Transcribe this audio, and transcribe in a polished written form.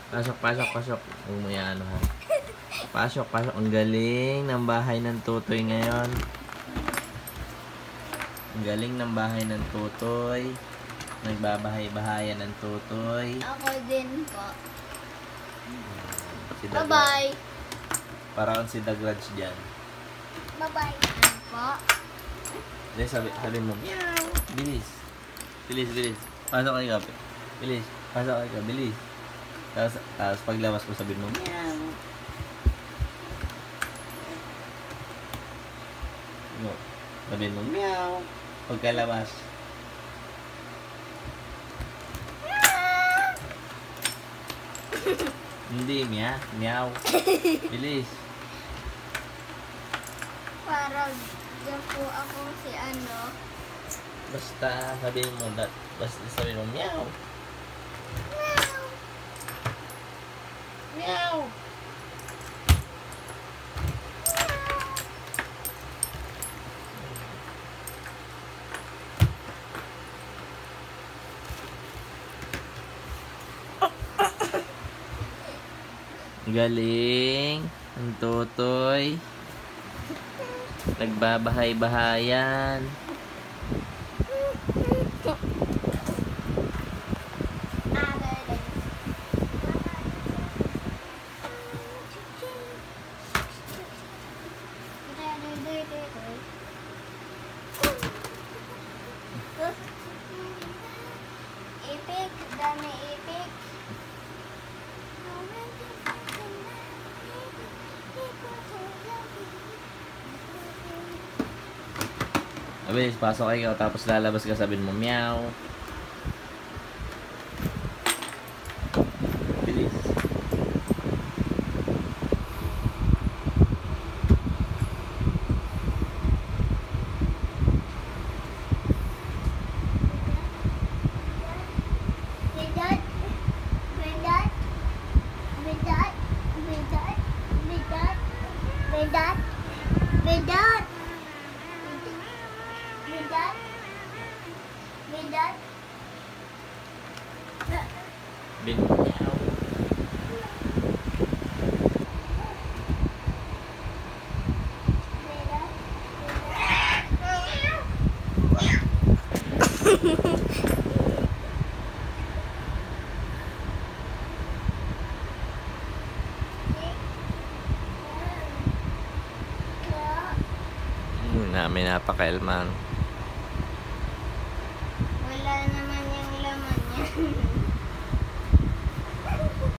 Pasok, pasok, pasok. Huwag mo yan, ano ha. Pasok, pasok. Ang galing ng bahay ng tutoy ngayon. Ang galing ng bahay ng tutoy. Nagbabahay-bahayan ng tutoy. Ako din po. Si Bye-bye. Para kang si Dagraj dyan. Bye-bye. Ano po? Dahil sabi mo, meow. Bilis. Bilis, bilis. Pasok kayo, kape. Bilis. Pasok kayo, bilis. Tapos paglabas mo, sabihin mo, meow. No. Sabihin mo, meow. Pagkalabas. Hindi, meow. Bilis. Parang dyan po ako si ano. Basta sabihin mo, basta sabihin mo, meow. Meow. Meow. Galing ang tutoy. Nagbabahay-bahayan. Ipik, dami ipik. Bilis, pasok kayo. Tapos lalabas ka, sabihin mo, meow. Bilis. Bidat, bidat, bidat, bidat, bidat, bidat, bidat. Bidat. Bidat. Bin, meow. May napakaelman.